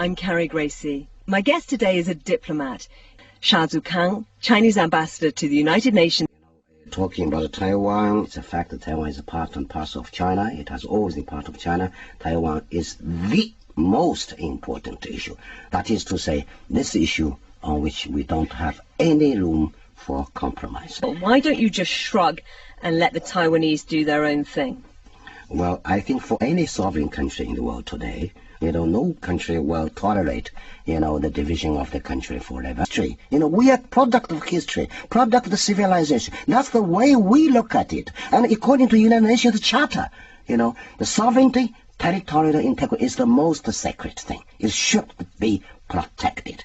I'm Carrie Gracie. My guest today is a diplomat, Sha Zukang, Chinese ambassador to the United Nations. Talking about Taiwan, it's a fact that Taiwan is a part and parcel of China. It has always been part of China. Taiwan is the most important issue. That is to say, this issue on which we don't have any room for compromise. But why don't you just shrug and let the Taiwanese do their own thing? Well, I think for any sovereign country in the world today, no country will tolerate, the division of the country forever. We are product of history, product of civilization. That's the way we look at it. And according to United Nations Charter, the sovereignty, territorial integrity is the most sacred thing. It should be protected.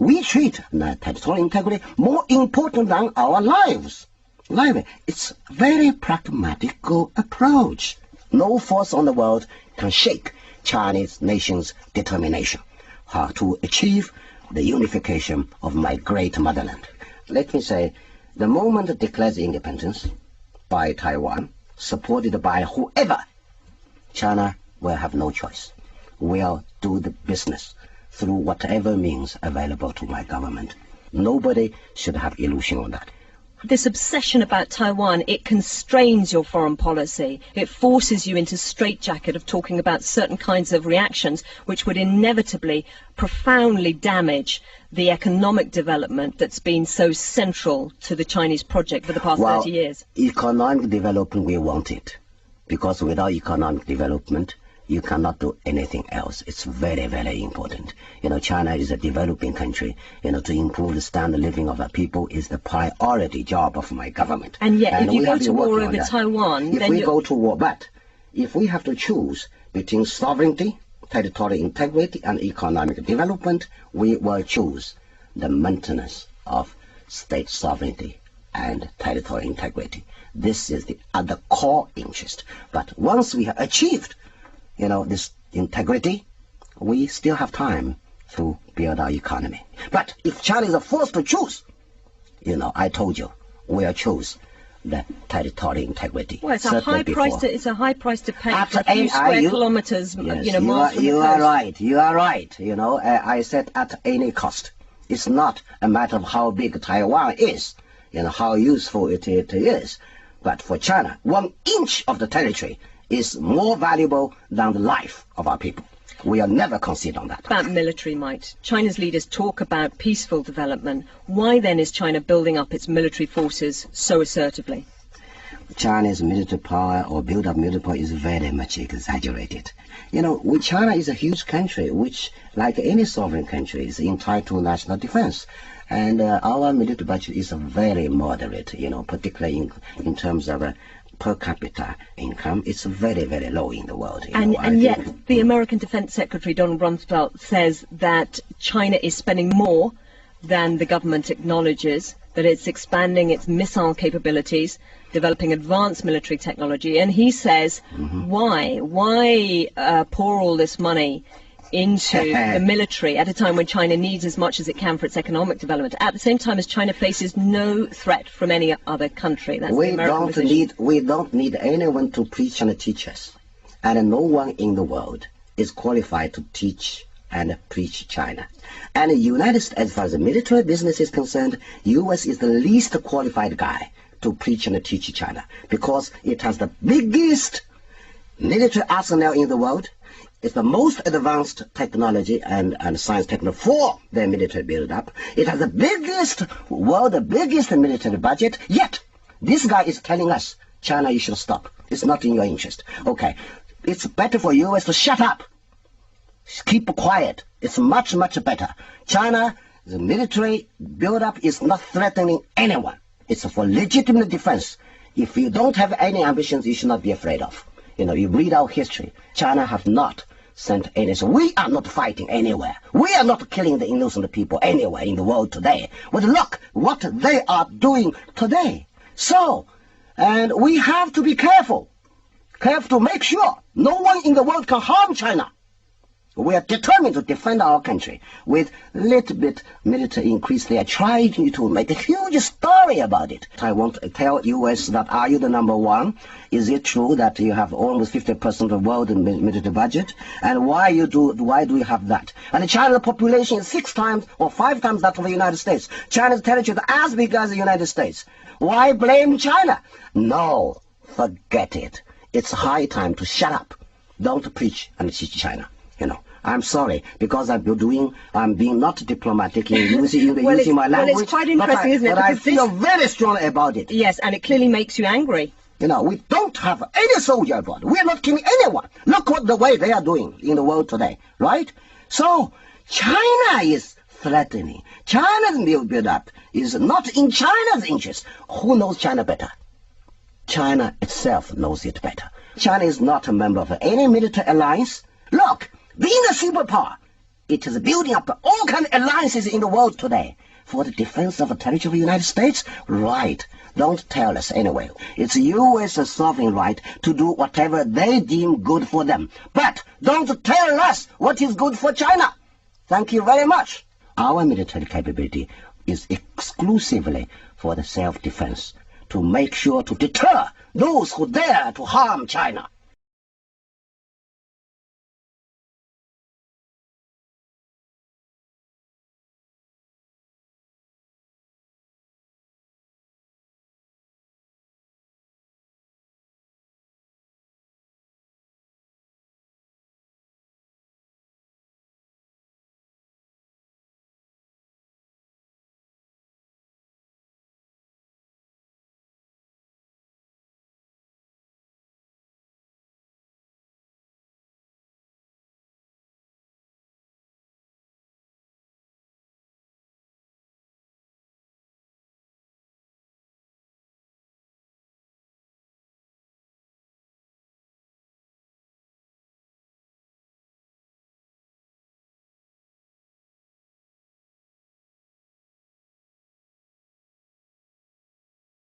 We treat territorial integrity more important than our lives. It's a very pragmatical approach. No force on the world can shake Chinese nation's determination to achieve the unification of my great motherland. Let me say, the moment it declares independence by Taiwan, supported by whoever, China will have no choice. We'll do the business through whatever means available to my government. Nobody should have illusion on that. This obsession about Taiwan, it constrains your foreign policy. It forces you into straitjacket of talking about certain kinds of reactions which would inevitably, profoundly damage the economic development that's been so central to the Chinese project for the past 30 years. Economic development, we want it. Because without economic development, you cannot do anything else. It's very, very important. China is a developing country. To improve the standard of living of our people is the priority job of my government. And yet, if you go to war over Taiwan, then we go to war, but if we have to choose between sovereignty, territorial integrity, and economic development, we will choose the maintenance of state sovereignty and territorial integrity. This is the other core interest. But once we have achieved this integrity, we still have time to build our economy. But if China is forced to choose, I told you, we'll choose the territorial integrity. Well, it's a high price to pay for a few square kilometers, yes, you are right. I said at any cost. It's not a matter of how big Taiwan is, how useful it is. But for China, 1 inch of the territory is more valuable than the life of our people. We will never concede on that. About military might. China's leaders talk about peaceful development. Why then is China building up its military forces so assertively? China's military power or build-up military power is very much exaggerated. China is a huge country which, like any sovereign country, is entitled to national defense. And our military budget is very moderate, particularly in terms of per capita income. It's very, very low in the world. And yet the American Defense Secretary, Donald Rumsfeld, says that China is spending more than the government acknowledges, that it's expanding its missile capabilities, developing advanced military technology. And he says, why pour all this money into the military at a time when China needs as much as it can for its economic development, at the same time as China faces no threat from any other country? That's we don't need anyone to preach and teach us, and no one in the world is qualified to teach and preach China. And the United States, as far as the military business is concerned, U.S. is the least qualified guy to preach and teach China, because it has the biggest military arsenal in the world. It's the most advanced technology and science technology for their military build-up. It has the biggest military budget, yet this guy is telling us, China, you should stop. It's not in your interest. Okay, it's better for U.S. to shut up. Keep quiet. It's much, much better. China, the military build-up is not threatening anyone. It's for legitimate defense. If you don't have any ambitions, you should not be afraid of. You read our history. China have not sent any. So we are not fighting anywhere. We are not killing the innocent people anywhere in the world today. But look what they are doing today. So, and we have to be careful to make sure no one in the world can harm China. We are determined to defend our country. With little bit military increase, they are trying to make a huge story about it. I want to tell U.S. that are you the number one? Is it true that you have almost 50% of the world military budget? And why do you have that? And China's population is 6 times or 5 times that of the United States. China's territory is as big as the United States. Why blame China? No, forget it. It's high time to shut up. Don't preach and teach China. You know, I'm sorry because I'm being not diplomatic in using my language. Well, it's quite interesting, isn't it? But I feel very strongly about it. Yes, and it clearly makes you angry. You know, we don't have any soldier abroad. We are not killing anyone. Look what the way they are doing in the world today, right? So China is threatening. China's build-up is not in China's interest. Who knows China better? China itself knows it better. China is not a member of any military alliance. Look, being a superpower, it is building up all kinds of alliances in the world today. For the defense of the territory of the United States? Right. Don't tell us anyway. It's U.S.'s sovereign right to do whatever they deem good for them. But don't tell us what is good for China. Thank you very much. Our military capability is exclusively for the self-defense, to make sure to deter those who dare to harm China.